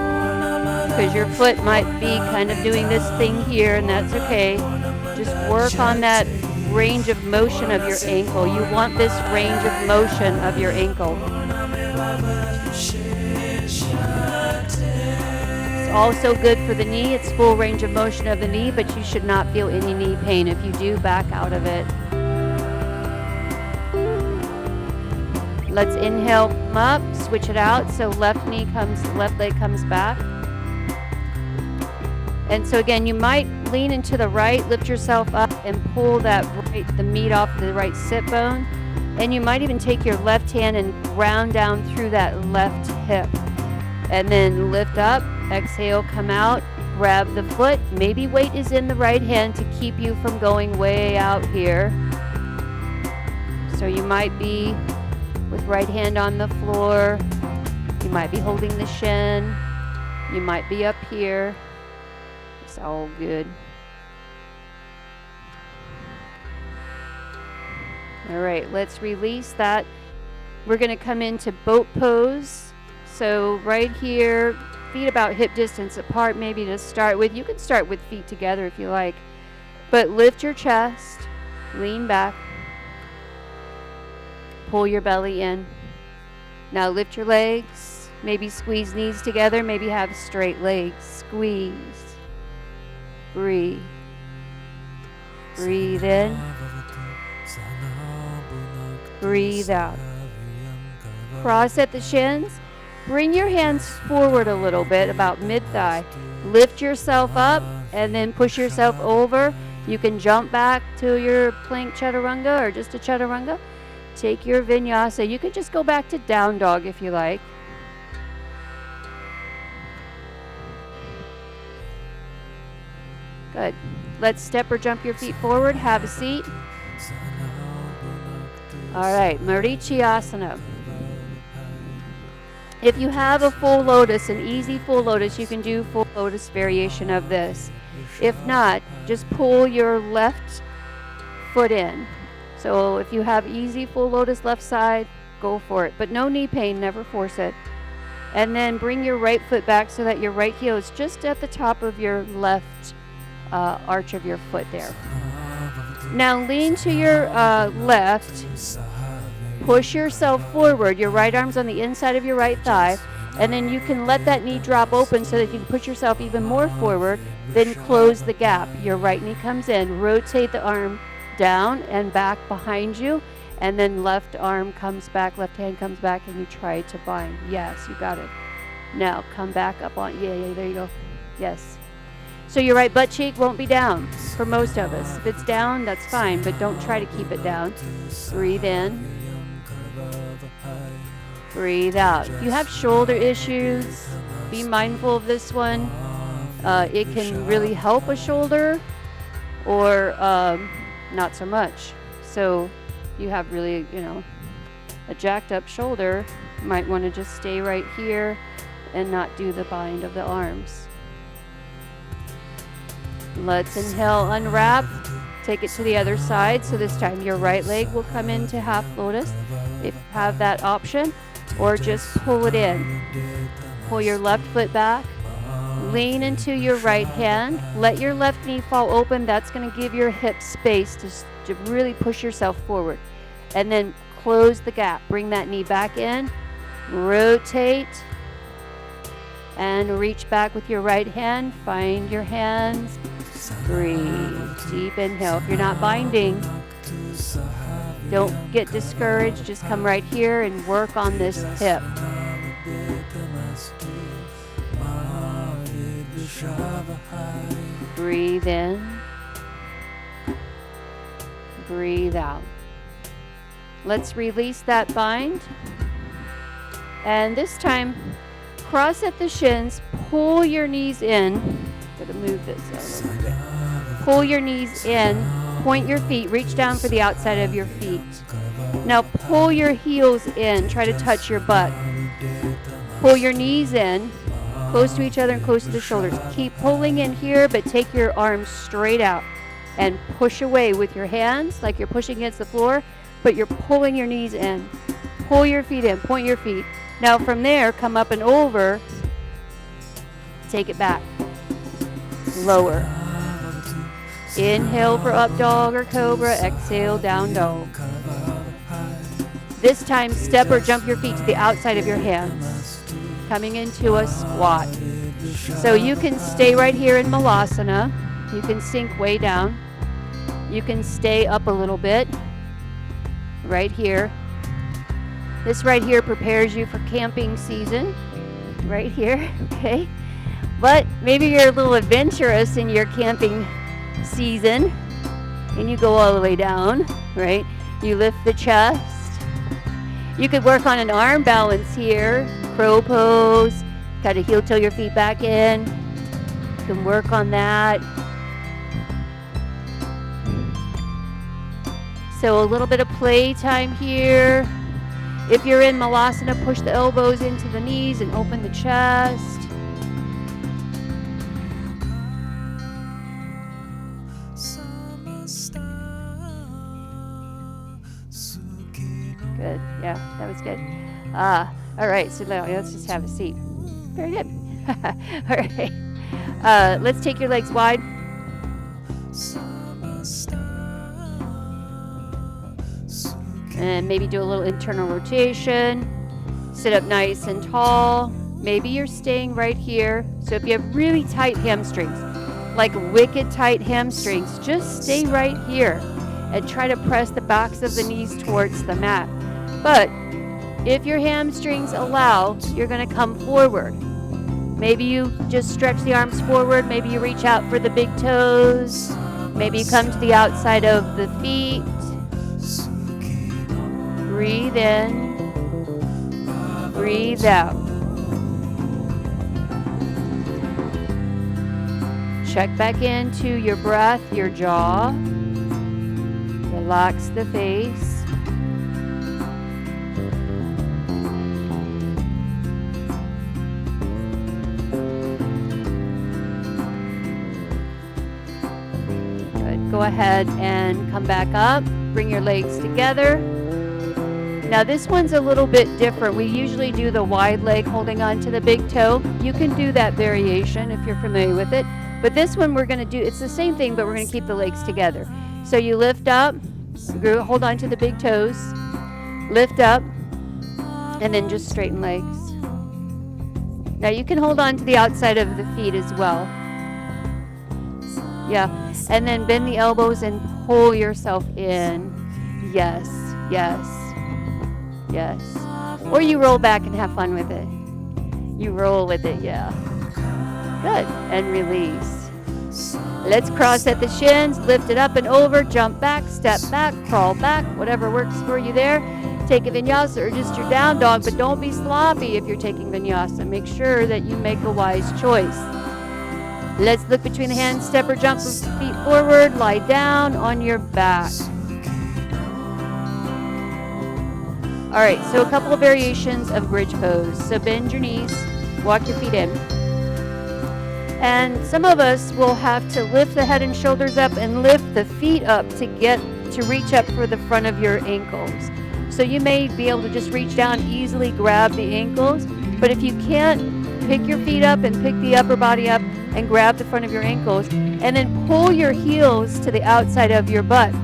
because your foot might be kind of doing this thing here, and that's okay. Just work on that range of motion of your ankle. You want this range of motion of your ankle. It's also good for the knee. It's full range of motion of the knee, but you should not feel any knee pain. If you do, back out of it. Let's inhale, come up, switch it out. So left leg comes back. And so again, you might lean into the right, lift yourself up and pull the meat off the right sit bone. And you might even take your left hand and ground down through that left hip. And then lift up, exhale, come out, grab the foot. Maybe weight is in the right hand to keep you from going way out here. So you might be with right hand on the floor. You might be holding the shin. You might be up here. It's all good. All right, let's release that. We're going to come into boat pose. So right here, feet about hip distance apart, maybe to start with. You can start with feet together if you like. But lift your chest, lean back, pull your belly in. Now lift your legs, maybe squeeze knees together, maybe have straight legs. Squeeze, breathe. Breathe in. Breathe out. Cross at the shins. Bring your hands forward a little bit, about mid-thigh. Lift yourself up and then push yourself over. You can jump back to your plank chaturanga or just a chaturanga. Take your vinyasa. You can just go back to down dog if you like. Good. Let's step or jump your feet forward. Have a seat. All right, Marichyasana. If you have a full lotus, an easy full lotus, you can do full lotus variation of this. If not, just pull your left foot in. So if you have easy full lotus left side, go for it. But no knee pain, never force it. And then bring your right foot back so that your right heel is just at the top of your left arch of your foot there. Now lean to your left, push yourself forward, your right arm's on the inside of your right thigh, and then you can let that knee drop open so that you can push yourself even more forward, then close the gap. Your right knee comes in, rotate the arm down and back behind you, and then left arm comes back, left hand comes back, and you try to bind. Yes, you got it. Now come back up on, yeah, there you go. Yes. So your right butt cheek won't be down for most of us. If it's down, that's fine, but don't try to keep it down. Breathe in. Breathe out. If you have shoulder issues, be mindful of this one. It can really help a shoulder or not so much. So you have really, a jacked up shoulder, you might want to just stay right here and not do the bind of the arms. Let's inhale, unwrap, take it to the other side. So this time your right leg will come into half lotus if you have that option, or just pull it in. Pull your left foot back, lean into your right hand, let your left knee fall open. That's going to give your hips space to really push yourself forward. And then close the gap. Bring that knee back in, rotate, and reach back with your right hand. Find your hands. Breathe. Deep inhale. If you're not binding, don't get discouraged. Just come right here and work on this hip. Breathe in. Breathe out. Let's release that bind. And this time, cross at the shins, pull your knees in. Gotta move this a little bit. Pull your knees in, point your feet, reach down for the outside of your feet. Now pull your heels in, try to touch your butt. Pull your knees in, close to each other and close to the shoulders. Keep pulling in here, but take your arms straight out and push away with your hands like you're pushing against the floor, but you're pulling your knees in. Pull your feet in, point your feet. Now from there, come up and over, take it back, lower. Inhale for up dog or cobra, exhale down dog. This time, step or jump your feet to the outside of your hands, coming into a squat. So you can stay right here in Malasana. You can sink way down. You can stay up a little bit, right here. This right here prepares you for camping season, right here, okay? But maybe you're a little adventurous in your camping season, and you go all the way down, right? You lift the chest. You could work on an arm balance here, crow pose, kind of heel toe your feet back in. You can work on that. So a little bit of play time here. If you're in Malasana, push the elbows into the knees and open the chest. Good. Yeah, that was good. All right, so now let's just have a seat. Very good. All right. Let's take your legs wide. And maybe do a little internal rotation. Sit up nice and tall. Maybe you're staying right here. So if you have really tight hamstrings, like wicked tight hamstrings, just stay right here and try to press the backs of the knees towards the mat. But if your hamstrings allow, you're going to come forward. Maybe you just stretch the arms forward. Maybe you reach out for the big toes. Maybe you come to the outside of the feet. Breathe in. Breathe out. Check back into your breath, your jaw. Relax the face. ahead and come back up. Bring your legs together. Now this one's a little bit different. We usually do the wide leg holding on to the big toe. You can do that variation if you're familiar with it. But this one we're going to do, it's the same thing, but we're going to keep the legs together. So you lift up, hold on to the big toes, lift up, and then just straighten legs. Now you can hold on to the outside of the feet as well. Yeah, and then bend the elbows and pull yourself in. Yes, yes. Yes. Or you roll back and have fun with it. You roll with it, yeah. Good. And release. Let's cross at the shins, lift it up and over, jump back, step back, crawl back, whatever works for you there. Take a vinyasa or just your down dog, but don't be sloppy if you're taking vinyasa. Make sure that you make a wise choice. Let's look between the hands, step or jump feet forward, lie down on your back. All right, so a couple of variations of bridge pose. So bend your knees, walk your feet in. And some of us will have to lift the head and shoulders up and lift the feet up to reach up for the front of your ankles. So you may be able to just reach down, easily grab the ankles, but if you can't, pick your feet up and pick the upper body up and grab the front of your ankles, and then pull your heels to the outside of your butt.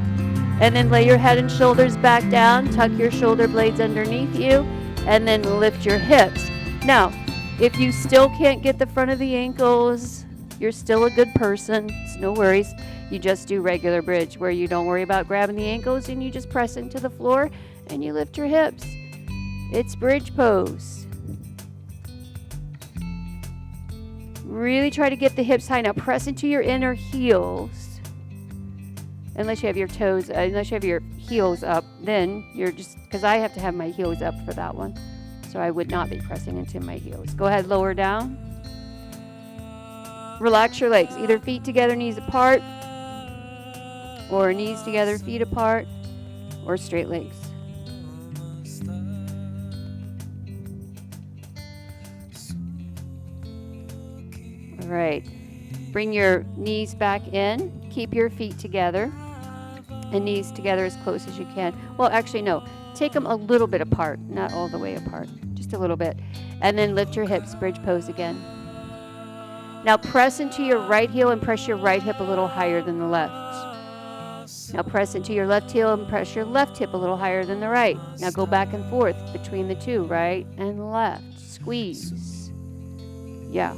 And then lay your head and shoulders back down, tuck your shoulder blades underneath you, and then lift your hips. Now, if you still can't get the front of the ankles, you're still a good person. It's no worries. You just do regular bridge where you don't worry about grabbing the ankles and you just press into the floor and you lift your hips. It's bridge pose. Really try to get the hips high. Now press into your inner heels. Unless you have your toes, unless you have your heels up, then you're just, because I have to have my heels up for that one. So I would not be pressing into my heels. Go ahead, lower down. Relax your legs, either feet together, knees apart, or knees together, feet apart, or straight legs. All right, bring your knees back in, keep your feet together. And knees together as close as you can. Well, actually, no. Take them a little bit apart, not all the way apart, just a little bit. And then lift your hips, bridge pose again. Now press into your right heel and press your right hip a little higher than the left. Now press into your left heel and press your left hip a little higher than the right. Now go back and forth between the two, right and left. Squeeze. Yeah.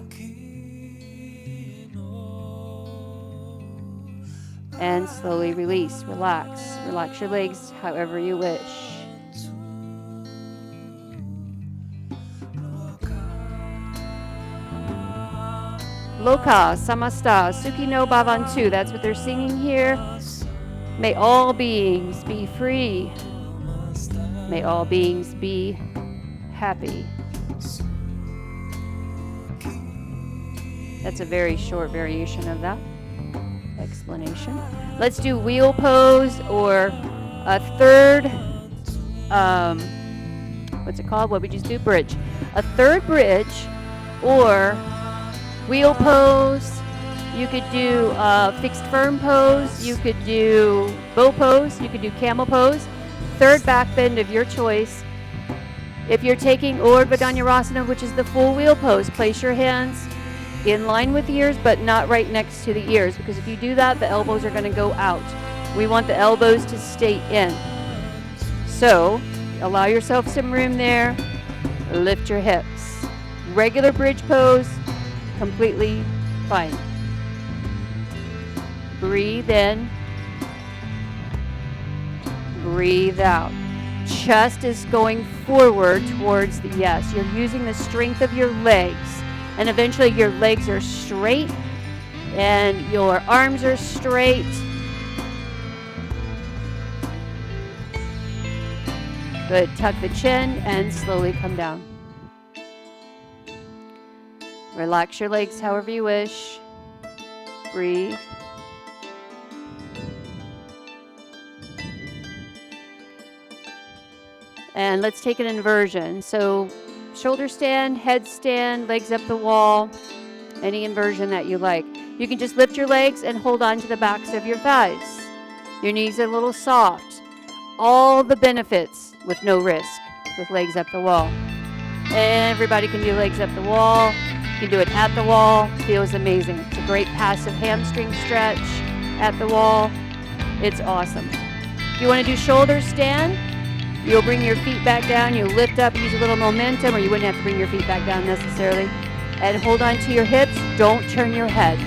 And slowly release, relax. Relax your legs however you wish. Loka, samasta, sukhi no bhavantu. That's what they're singing here. May all beings be free. May all beings be happy. That's a very short variation of that explanation. Let's do wheel pose or a third, what's it called? What we just do? Bridge. A third bridge or wheel pose. You could do fixed firm pose. You could do bow pose. You could do camel pose. Third back bend of your choice. If you're taking Urdhva Dhanurasana, which is the full wheel pose, place your hands in line with the ears, but not right next to the ears, because if you do that, the elbows are going to go out. We want the elbows to stay in. So, allow yourself some room there. Lift your hips. Regular bridge pose, completely fine. Breathe in. Breathe out. Chest is going forward towards the yes. You're using the strength of your legs. And eventually your legs are straight and your arms are straight. Good. Tuck the chin and slowly come down. Relax your legs however you wish. Breathe. And let's take an inversion. So shoulder stand, head stand, legs up the wall, any inversion that you like. You can just lift your legs and hold on to the backs of your thighs. Your knees are a little soft. All the benefits with no risk with legs up the wall. Everybody can do legs up the wall. You can do it at the wall. Feels amazing. It's a great passive hamstring stretch at the wall. It's awesome. If you want to do shoulder stand, you'll bring your feet back down. You'll lift up, use a little momentum, or you wouldn't have to bring your feet back down necessarily. And hold on to your hips. Don't turn your head.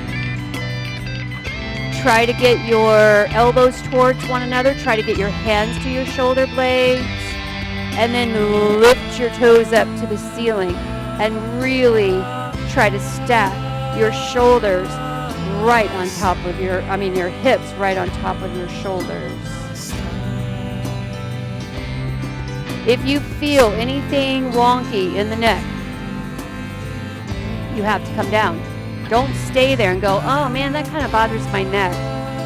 Try to get your elbows towards one another. Try to get your hands to your shoulder blades. And then lift your toes up to the ceiling. And really try to stack your shoulders right on top of your hips right on top of your shoulders. If you feel anything wonky in the neck, you have to come down. Don't stay there and go, oh man, that kind of bothers my neck.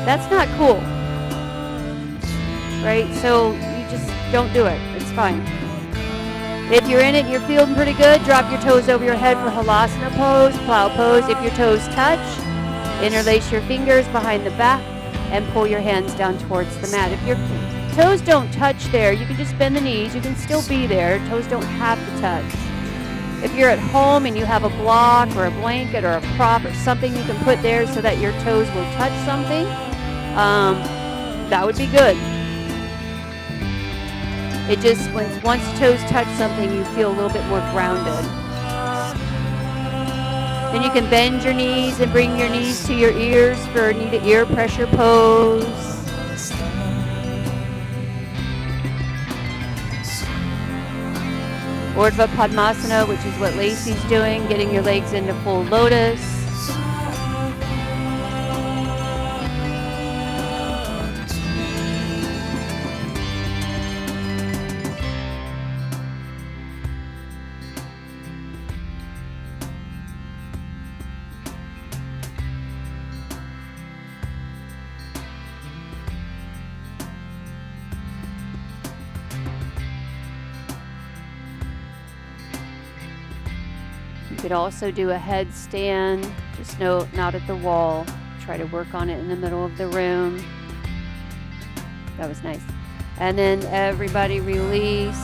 That's not cool. Right? So you just don't do it. It's fine. If you're in it and you're feeling pretty good, drop your toes over your head for halasana pose, plow pose. If your toes touch, interlace your fingers behind the back and pull your hands down towards the mat. If your toes don't touch there, you can just bend the knees. You can still be there. Toes don't have to touch. If you're at home and you have a block or a blanket or a prop or something you can put there so that your toes will touch something, that would be good. It just, once toes touch something, you feel a little bit more grounded. Then you can bend your knees and bring your knees to your ears for a knee to ear pressure pose. Urdhva Padmasana, which is what Lacey's doing, getting your legs into full lotus. You could also do a headstand, just not at the wall. Try to work on it in the middle of the room. That was nice. And then everybody release.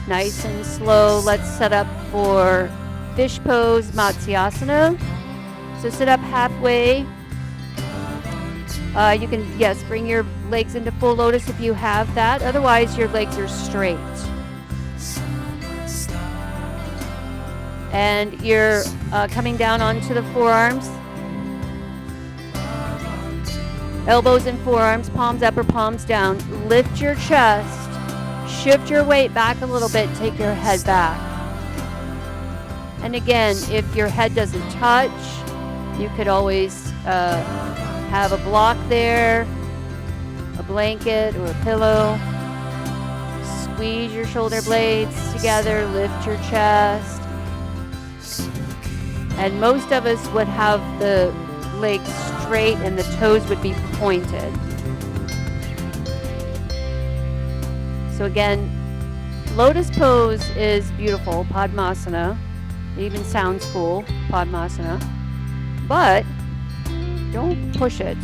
Nice and slow. Let's set up for fish pose, Matsyasana. So sit up halfway. You can, yes, bring your legs into full lotus if you have that. Otherwise, your legs are straight. And you're coming down onto the forearms. Elbows and forearms, palms up or palms down. Lift your chest. Shift your weight back a little bit. Take your head back. And again, if your head doesn't touch, you could always have a block there, a blanket or a pillow. Squeeze your shoulder blades together. Lift your chest. And most of us would have the legs straight and the toes would be pointed. So again, lotus pose is beautiful, Padmasana. It even sounds cool, Padmasana. But don't push it.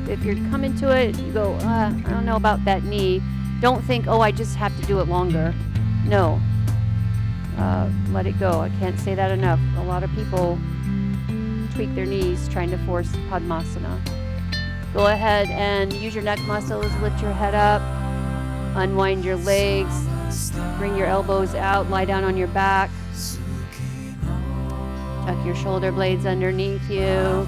If you're coming to it, you go, I don't know about that knee. Don't think, oh, I just have to do it longer. No. Let it go. I can't say that enough. A lot of people tweak their knees trying to force Padmasana. Go ahead and use your neck muscles. Lift your head up. Unwind your legs. Bring your elbows out. Lie down on your back. Tuck your shoulder blades underneath you.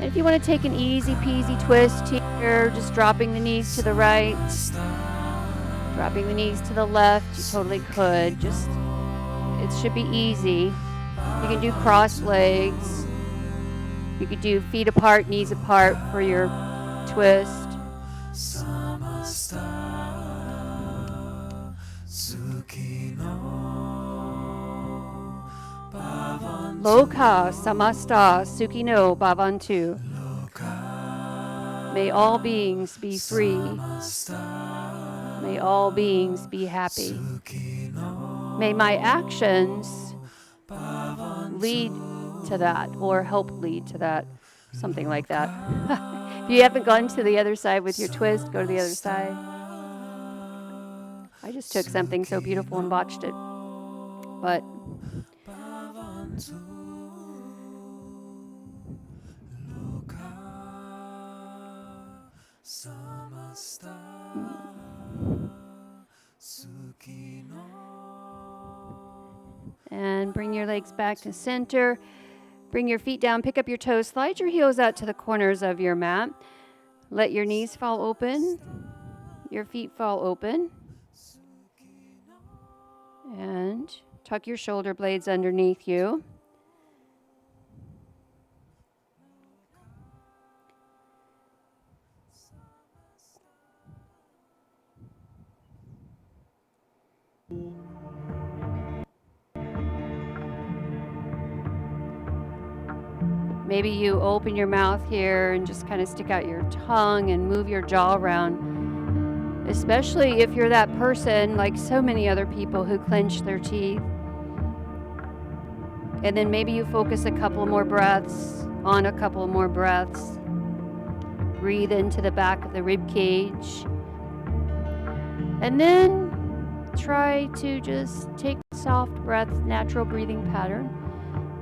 And if you want to take an easy peasy twist here, just dropping the knees to the right. Dropping the knees to the left, you totally could. Just, it should be easy. You can do cross legs. You could do feet apart, knees apart for your twist. Loka samasta sukhino bhavantu. May all beings be free. May all beings be happy. May my actions lead to that or help lead to that. something like that. If you haven't gone to the other side with your twist, go to the other side. I just took something so beautiful and botched it. But and bring your legs back to center. Bring your feet down, pick up your toes, slide your heels out to the corners of your mat. Let your knees fall open, your feet fall open. And tuck your shoulder blades underneath you. Maybe you open your mouth here and just kind of stick out your tongue and move your jaw around, especially if you're that person, like so many other people, who clench their teeth. And then maybe you focus a couple more breaths on a couple more breaths. Breathe into the back of the rib cage. And then try to just take a soft breath, natural breathing pattern.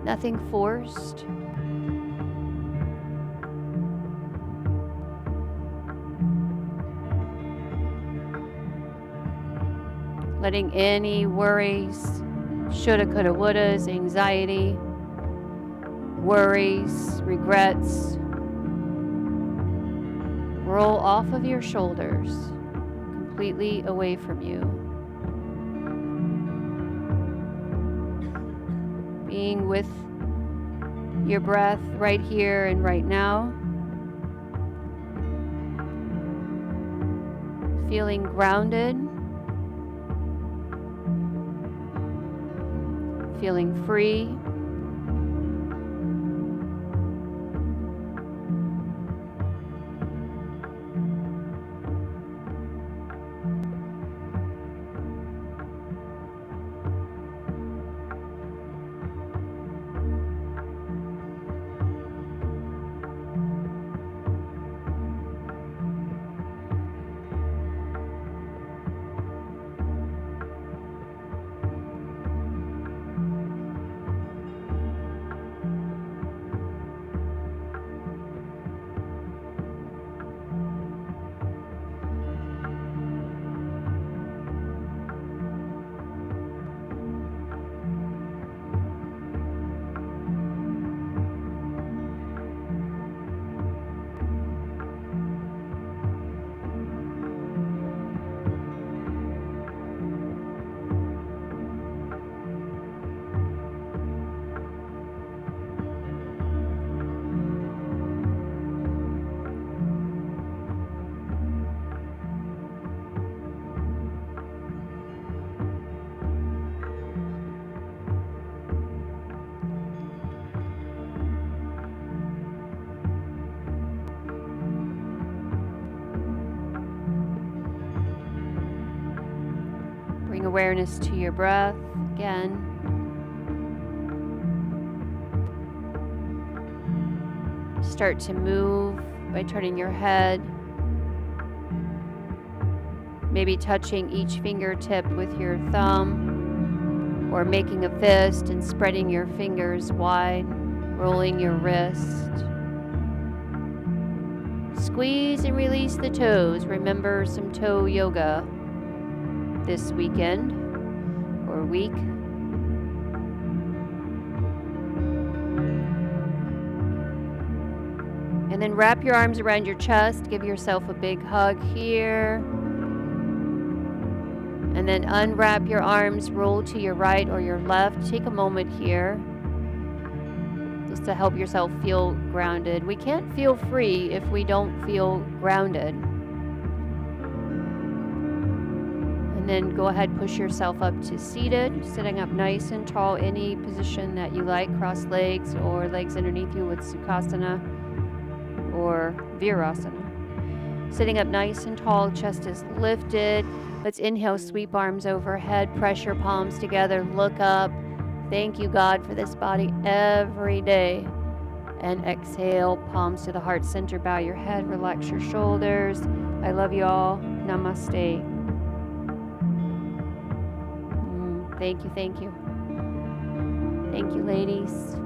Nothing forced. Letting any worries, shoulda, coulda, wouldas, anxiety, worries, regrets, roll off of your shoulders, completely away from you. Being with your breath right here and right now. Feeling grounded. Feeling free. Bring awareness to your breath again. Start to move by turning your head, maybe touching each fingertip with your thumb, or making a fist and spreading your fingers wide, rolling your wrist. Squeeze and release the toes. Remember some toe yoga this weekend or week. And then wrap your arms around your chest. Give yourself a big hug here. And then unwrap your arms, roll to your right or your left. Take a moment here just to help yourself feel grounded. We can't feel free if we don't feel grounded. And then go ahead, push yourself up to seated, sitting up nice and tall, any position that you like, cross legs or legs underneath you with Sukhasana or Virasana. Sitting up nice and tall, chest is lifted. Let's inhale, sweep arms overhead, press your palms together, look up. Thank you, God, for this body every day. And exhale, palms to the heart center, bow your head, relax your shoulders. I love you all. Namaste. Thank you, thank you. Thank you, ladies.